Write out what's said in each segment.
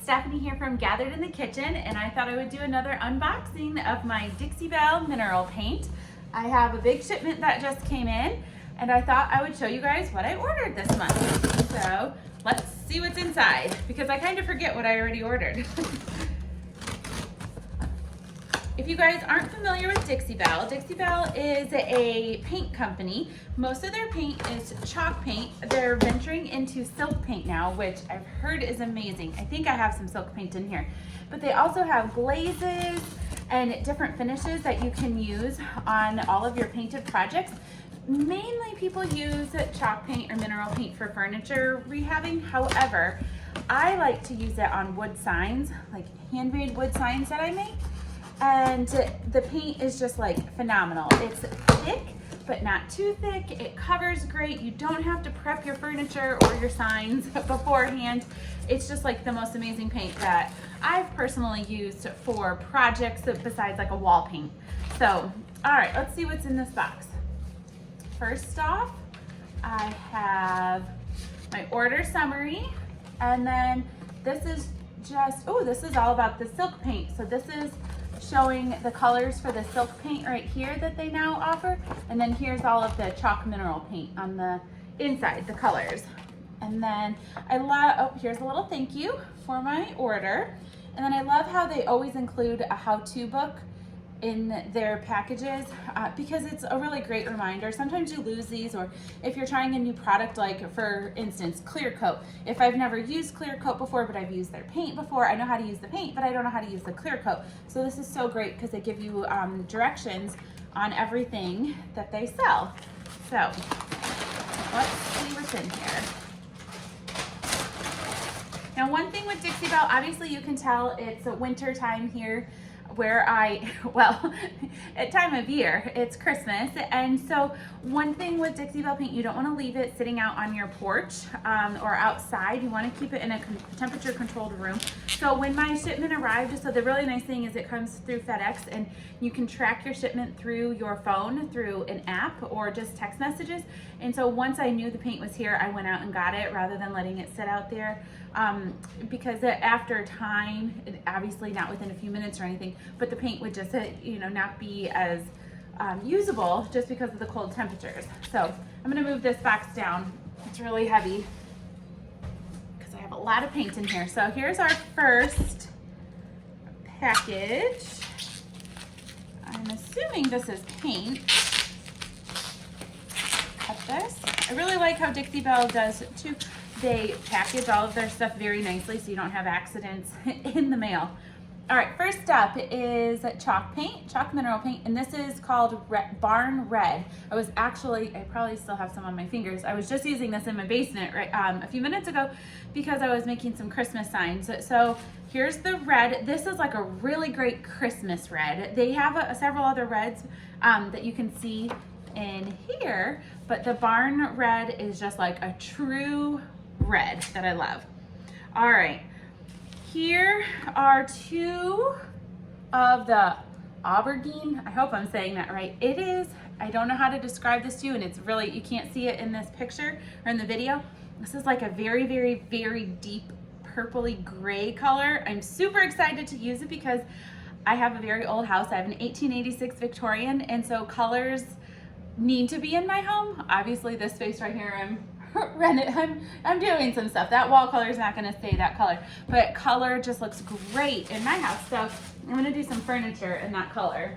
Stephanie here from Gathered in the Kitchen, and I thought I would do another unboxing of my Dixie Belle Mineral paint. I have a big shipment that just came in, and I thought I would show you guys what I ordered this month. So let's see what's inside, because I kind of forget what I already ordered. If you guys aren't familiar with Dixie Belle is a paint company. Most of their paint is chalk paint. They're venturing into silk paint now, which I've heard is amazing. I think I have some silk paint in here. But they also have glazes and different finishes that you can use on all of your painted projects. Mainly people use chalk paint or mineral paint for furniture rehabbing. However, I like to use it on wood signs, like handmade wood signs that I make. And the paint is just like phenomenal. It's thick, but not too thick. It covers great. You don't have to prep your furniture or your signs beforehand. It's just like the most amazing paint that I've personally used for projects besides like a wall paint. So, all right, let's see what's in this box. First off, I have my order summary, and then this is just, oh, this is all about the silk paint. So this is showing the colors for the silk paint right here that they now offer. And then here's all of the chalk mineral paint on the inside, the colors. And then I love, oh, here's a little thank you for my order. And then I love how they always include a how-to book in their packages because it's a really great reminder. Sometimes you lose these, or if you're trying a new product, like for instance, clear coat. If I've never used clear coat before, but I've used their paint before, I know how to use the paint, but I don't know how to use the clear coat. So this is so great because they give you directions on everything that they sell. So let's see what's in here. Now, one thing with Dixie Belle, obviously you can tell it's a winter time here, where well, at time of year, it's Christmas. And so one thing with Dixie Belle paint, you don't want to leave it sitting out on your porch or outside. You want to keep it in a temperature controlled room. So when my shipment arrived, so the really nice thing is it comes through FedEx, and you can track your shipment through your phone, through an app, or just text messages. And so once I knew the paint was here, I went out and got it rather than letting it sit out there. Because after time, obviously not within a few minutes or anything, but the paint would just, not be as usable just because of the cold temperatures. So I'm gonna move this box down. It's really heavy because I have a lot of paint in here. So here's our first package. I'm assuming this is paint. Cut this. I really like how Dixie Belle does too. They package all of their stuff very nicely so you don't have accidents in the mail. All right, first up is chalk paint, chalk mineral paint, and this is called Barn Red. I probably still have some on my fingers. I was just using this in my basement a few minutes ago because I was making some Christmas signs. So here's the red. This is like a really great Christmas red. They have several other reds that you can see in here, but the Barn Red is just like a true red that I love. All right, here are two of the aubergine. I hope I'm saying that right. It is, I don't know how to describe this to you, and it's really, you can't see it in this picture or in the video. This is like a very, very, very deep purpley gray color. I'm super excited to use it because I have a very old house. I have an 1886 Victorian, and so colors need to be in my home. Obviously this space right here, I'm doing some stuff. That wall color is not going to stay that color, but color just looks great in my house. So I'm going to do some furniture in that color,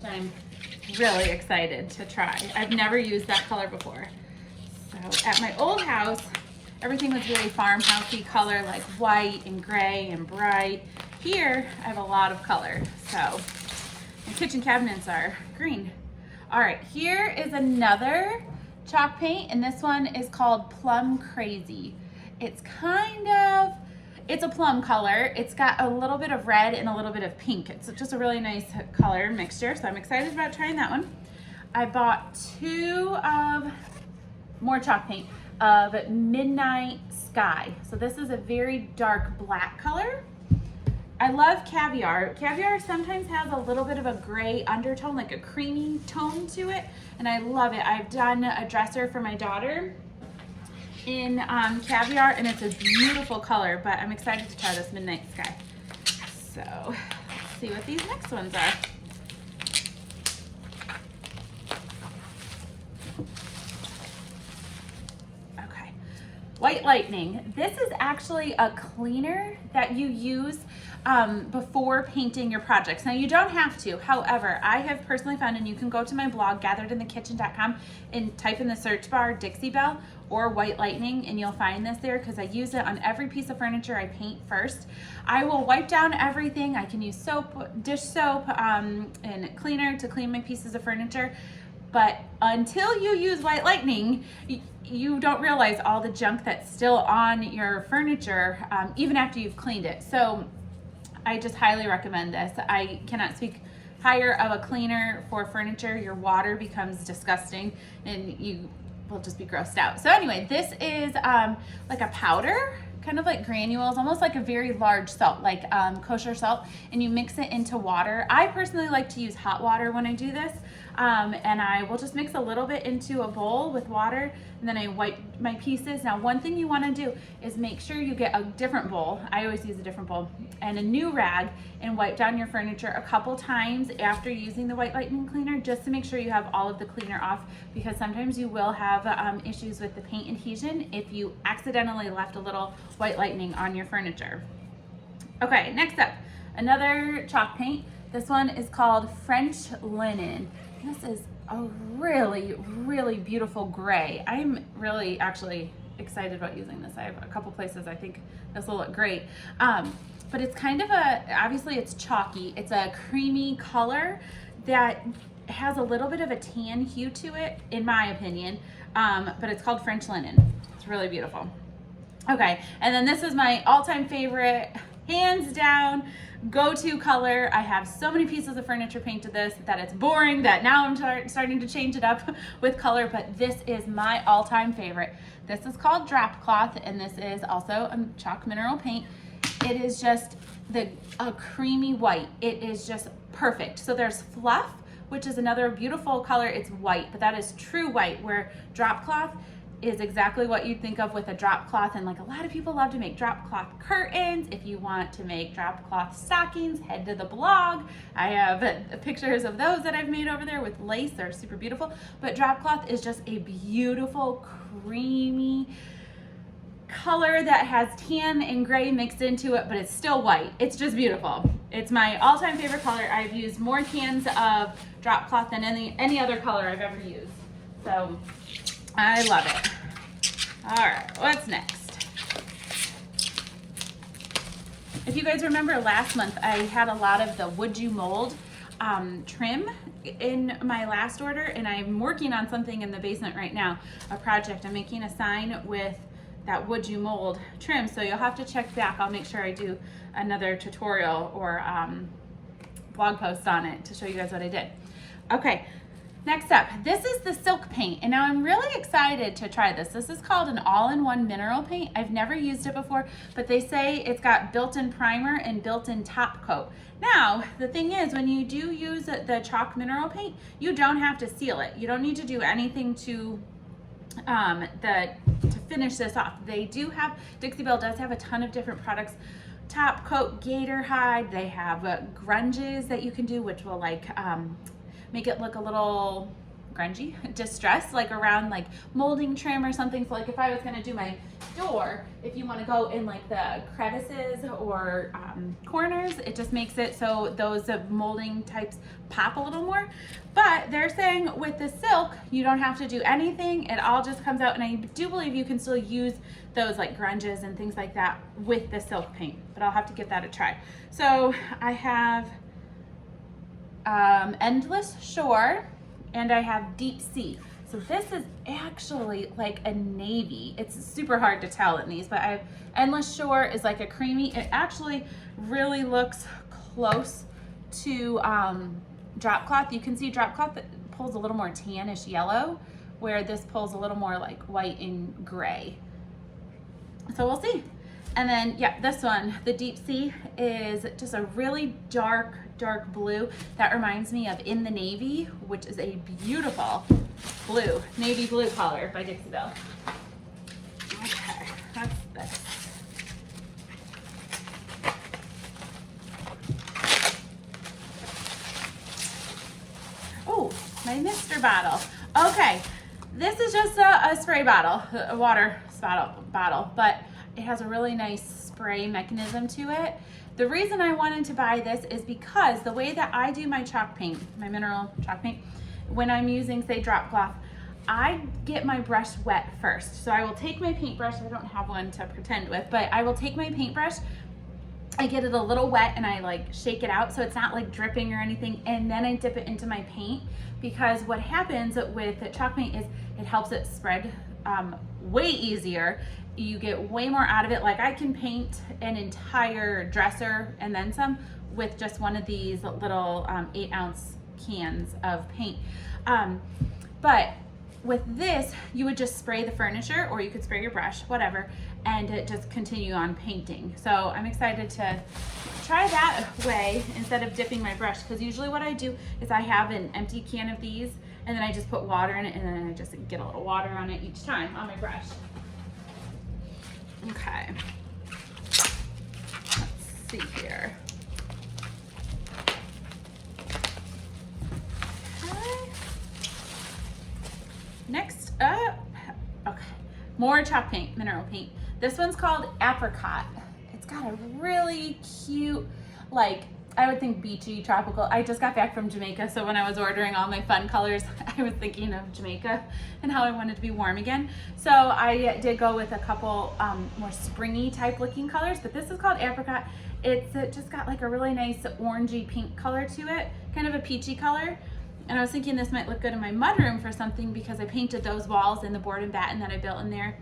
which I'm really excited to try. I've never used that color before. So at my old house, everything was really farmhousey color, like white and gray and bright. Here, I have a lot of color. So my kitchen cabinets are green. All right, here is another chalk paint, and this one is called Plum Crazy. It's a plum color. It's got a little bit of red and a little bit of pink. It's just a really nice color mixture, so I'm excited about trying that one. I bought more chalk paint of Midnight Sky. So this is a very dark black color. I love Caviar. Caviar sometimes has a little bit of a gray undertone, like a creamy tone to it, and I love it. I've done a dresser for my daughter, in Caviar, and it's a beautiful color, but I'm excited to try this Midnight Sky. So let's see what these next ones are. Okay, White Lightning. This is actually a cleaner that you use before painting your projects. Now you don't have to, however, I have personally found, and you can go to my blog, gatheredinthekitchen.com, and type in the search bar Dixie Belle or White Lightning, and you'll find this there because I use it on every piece of furniture I paint first. I will wipe down everything. I can use soap, dish soap, and cleaner to clean my pieces of furniture. But until you use White Lightning, you don't realize all the junk that's still on your furniture, even after you've cleaned it. So I just highly recommend this. I cannot speak higher of a cleaner for furniture. Your water becomes disgusting and you will just be grossed out. So anyway, this is like a powder, kind of like granules, almost like a very large salt, like kosher salt, and you mix it into water. I personally like to use hot water when I do this, and I will just mix a little bit into a bowl with water, and then I wipe my pieces. Now, one thing you want to do is make sure you get a different bowl. I always use a different bowl, and a new rag, and wipe down your furniture a couple times after using the White Lightning cleaner, just to make sure you have all of the cleaner off, because sometimes you will have issues with the paint adhesion if you accidentally left a little White Lightning on your furniture. Okay, next up, another chalk paint. This one is called French Linen. This is a really, really beautiful gray. I'm really actually excited about using this. I have a couple places I think this will look great. But it's kind of obviously it's chalky. It's a creamy color that has a little bit of a tan hue to it, in my opinion. But it's called French Linen. It's really beautiful. Okay, and then this is my all-time favorite, hands down, go-to color. I have so many pieces of furniture painted this that it's boring, that now I'm starting to change it up with color, but this is my all-time favorite. This is called Drop Cloth, and this is also a chalk mineral paint. It is just a creamy white. It is just perfect. So there's Fluff, which is another beautiful color. It's white, but that is true white, where Drop Cloth is exactly what you'd think of with a drop cloth. And like a lot of people love to make drop cloth curtains. If you want to make drop cloth stockings, head to the blog. I have pictures of those that I've made over there with lace. They're super beautiful. But drop cloth is just a beautiful, creamy color that has tan and gray mixed into it, but it's still white. It's just beautiful. It's my all-time favorite color. I've used more cans of drop cloth than any other color I've ever used. So I love it. All right, what's next? If you guys remember last month, I had a lot of the Would You Mold trim in my last order, and I'm working on something in the basement right now, a project. I'm making a sign with that Would You Mold trim, so you'll have to check back. I'll make sure I do another tutorial or blog post on it to show you guys what I did. Okay. Next up, this is the silk paint, and now I'm really excited to try this. This is called an all-in-one mineral paint. I've never used it before, but they say it's got built-in primer and built-in top coat. Now, the thing is, when you do use the chalk mineral paint, you don't have to seal it. You don't need to do anything to finish this off. They do have, Dixie Belle does have a ton of different products. Top coat, gator hide. They have grunges that you can do, which will like make it look a little grungy, distressed, like around like molding trim or something. So like if I was gonna do my door, if you wanna go in like the crevices or corners, it just makes it so those molding types pop a little more. But they're saying with the silk, you don't have to do anything. It all just comes out, and I do believe you can still use those like grunges and things like that with the silk paint, but I'll have to give that a try. So I have Endless Shore, and I have Deep Sea. So this is actually like a navy. It's super hard to tell in these, but I have Endless Shore is like a creamy. It actually really looks close to drop cloth. You can see drop cloth that pulls a little more tannish yellow, where this pulls a little more like white and gray. So we'll see. And then, yeah, this one, the Deep Sea, is just a really dark blue that reminds me of In the Navy, which is a beautiful blue, navy blue color by Dixie Belle. extra bottle. Okay, this is just a spray bottle, a water bottle, but it has a really nice spray mechanism to it. The reason I wanted to buy this is because the way that I do my chalk paint, my mineral chalk paint, when I'm using, say, drop cloth, I get my brush wet first. So I will take my paintbrush, I don't have one to pretend with, but I will take my paintbrush, I get it a little wet and I like shake it out so it's not like dripping or anything, and then I dip it into my paint, because what happens with chalk paint is it helps it spread way easier. You get way more out of it. Like I can paint an entire dresser and then some with just one of these little 8-ounce cans of paint. But with this, you would just spray the furniture, or you could spray your brush, whatever, and just continue on painting. So I'm excited to try that way instead of dipping my brush, because usually what I do is I have an empty can of these and then I just put water in it, and then I just get a little water on it each time on my brush. Okay, let's see here. Okay. Next up, okay, more chalk paint, mineral paint. This one's called Apricot. It's got a really cute, like, I would think beachy, tropical. I just got back from Jamaica, so when I was ordering all my fun colors, I was thinking of Jamaica and how I wanted to be warm again. So I did go with a couple more springy type looking colors, but this is called Apricot. It's just got like a really nice orangey pink color to it, kind of a peachy color. And I was thinking this might look good in my mudroom for something, because I painted those walls and the board and batten that I built in there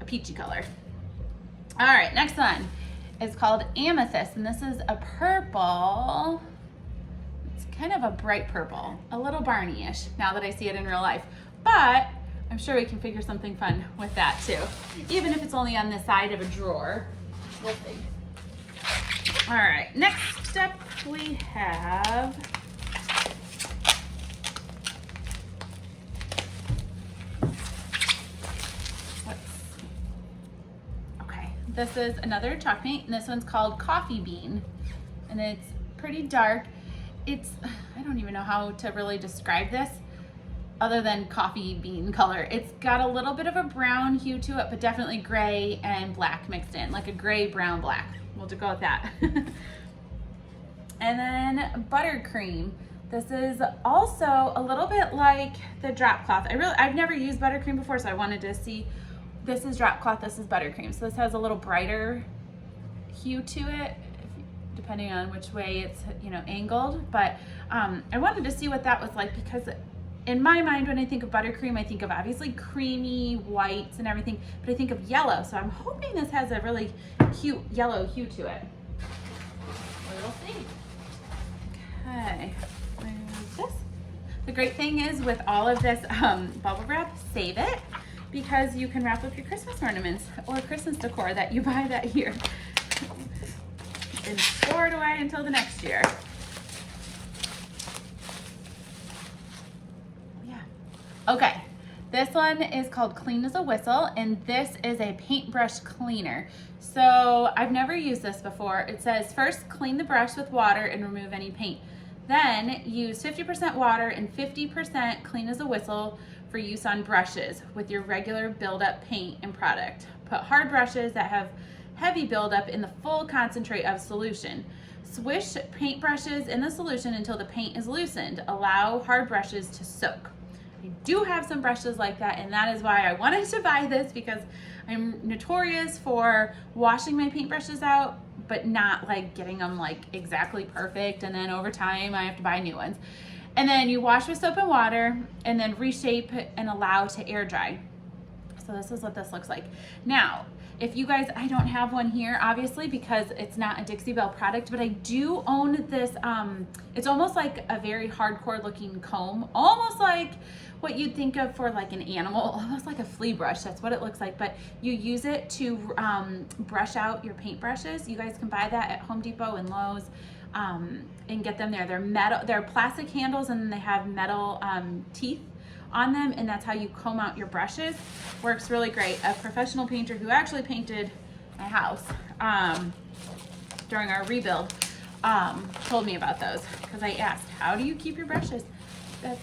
a peachy color. All right, next one is called Amethyst, and this is a purple. It's kind of a bright purple, a little Barney-ish now that I see it in real life, but I'm sure we can figure something fun with that too, even if it's only on the side of a drawer. We'll see. All right, next step we have this is another chalk paint, and this one's called Coffee Bean, and it's pretty dark. It's, I don't even know how to really describe this other than coffee bean color. It's got a little bit of a brown hue to it, but definitely gray and black mixed in, like a gray, brown, black. We'll just go with that. And then buttercream. This is also a little bit like the drop cloth. I've never used buttercream before, so I wanted to see. This is drop cloth, this is buttercream. So this has a little brighter hue to it, depending on which way it's, you know, angled. But I wanted to see what that was like, because in my mind, when I think of buttercream, I think of obviously creamy whites and everything, but I think of yellow. So I'm hoping this has a really cute yellow hue to it. We'll see. Okay, where's this? The great thing is with all of this bubble wrap, save it, because you can wrap up your Christmas ornaments or Christmas decor that you buy that year and store it away until the next year. Yeah. Okay, this one is called Clean as a Whistle, and this is a paintbrush cleaner. So I've never used this before. It says first clean the brush with water and remove any paint. Then use 50% water and 50% Clean as a Whistle for use on brushes with your regular buildup paint and product. Put hard brushes that have heavy buildup in the full concentrate of solution. Swish paint brushes in the solution until the paint is loosened. Allow hard brushes to soak. I do have some brushes like that, and that is why I wanted to buy this, because I'm notorious for washing my paintbrushes out, but not like getting them like exactly perfect, and then over time I have to buy new ones. And then you wash with soap and water, and then reshape and allow to air dry. So this is what this looks like. Now, if you guys, I don't have one here, obviously, because it's not a Dixie Belle product, but I do own this, it's almost like a very hardcore looking comb, almost like what you'd think of for like an animal, almost like a flea brush. That's what it looks like, but you use it to brush out your paintbrushes. You guys can buy that at Home Depot and Lowe's. And get them there. They're metal, they're plastic handles, and then they have metal teeth on them, and that's how you comb out your brushes. Works really great. A professional painter who actually painted my house during our rebuild told me about those, because I asked, how do you keep your brushes? That's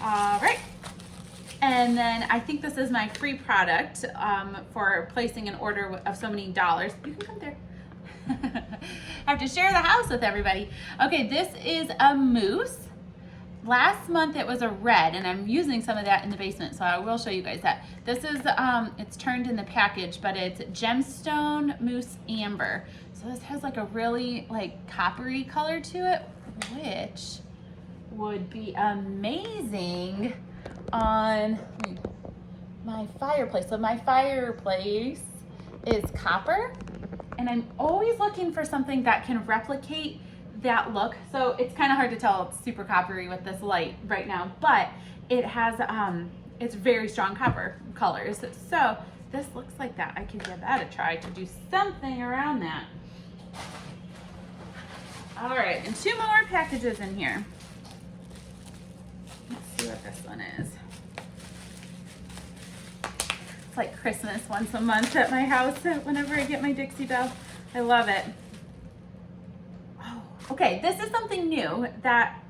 All right. And then I think this is my free product for placing an order of so many dollars. You can come there. I have to share the house with everybody. Okay, this is a mousse. Last month it was a red, and I'm using some of that in the basement, so I will show you guys that. This is, it's turned in the package, but it's Gemstone Mousse Amber. So this has like a really like coppery color to it, which would be amazing on my fireplace. So my fireplace is copper, and I'm always looking for something that can replicate that look. So it's kind of hard to tell it's super coppery with this light right now, but it has it's very strong copper colors. So this looks like that. I can give that a try to do something around that. All right, and 2 more packages in here. Let's see what this one is. It's like Christmas once a month at my house whenever I get my Dixie Belle. I love it. Okay, this is something new that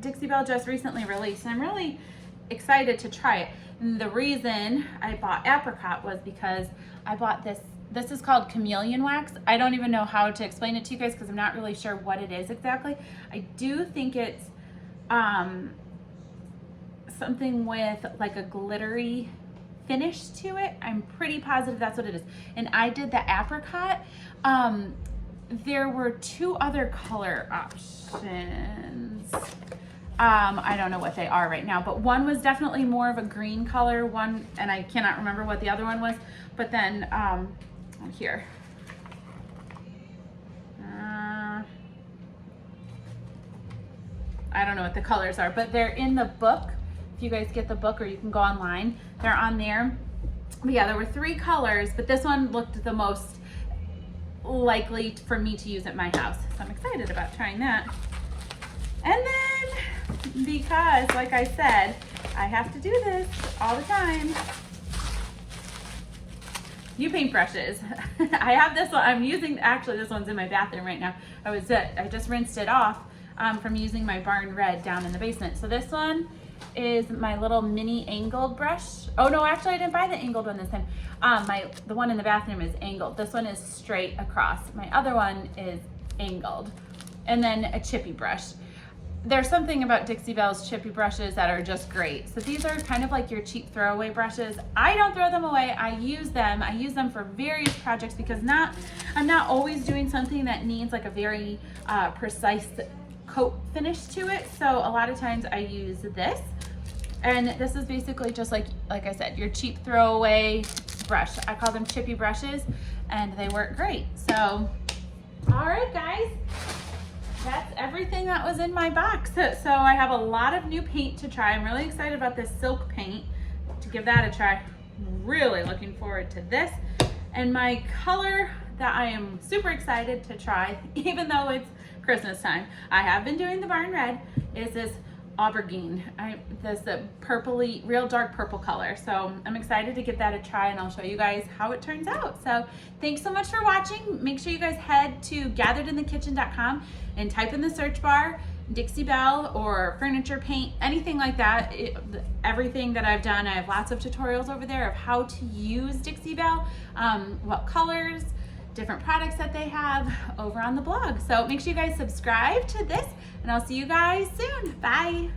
Dixie Belle just recently released, and I'm really excited to try it. And the reason I bought apricot was because I bought this. This is called chameleon wax. I don't even know how to explain it to you guys because I'm not really sure what it is exactly. I do think it's something with like a glittery finish to it. I'm pretty positive that's what it is. And I did the apricot. There were 2 other color options. I don't know what they are right now, but one was definitely more of a green color, one, and I cannot remember what the other one was, but then here. I don't know what the colors are, but they're in the book. If you guys get the book, or you can go online, they're on there. But yeah, there were 3 colors, but this one looked the most likely for me to use at my house. So I'm excited about trying that. And then, because like I said, I have to do this all the time. New paintbrushes. I have this one, I'm using, actually this one's in my bathroom right now. I just rinsed it off from using my Barn Red down in the basement. So this one is my little mini angled brush. Oh no, actually I didn't buy the angled one this time. The one in the bathroom is angled. This one is straight across. My other one is angled. And then a chippy brush. There's something about Dixie Belle's chippy brushes that are just great. So these are kind of like your cheap throwaway brushes. I don't throw them away. I use them. I use them for various projects because I'm not always doing something that needs like a very precise coat finish to it. So a lot of times I use this. And this is basically just like I said, your cheap throwaway brush. I call them chippy brushes, and they work great. So, all right, guys. That's everything that was in my box. So I have a lot of new paint to try. I'm really excited about this silk paint, to give that a try. Really looking forward to this. And my color that I am super excited to try, even though it's Christmas time, I have been doing the Barn Red, is this aubergine. This purpley, real dark purple color. So I'm excited to give that a try, and I'll show you guys how it turns out. So thanks so much for watching. Make sure you guys head to gatheredinthekitchen.com and type in the search bar Dixie Belle or furniture paint, anything like that. Everything that I've done, I have lots of tutorials over there of how to use Dixie Belle, what colors, different products that they have over on the blog. So make sure you guys subscribe to this, and I'll see you guys soon. Bye.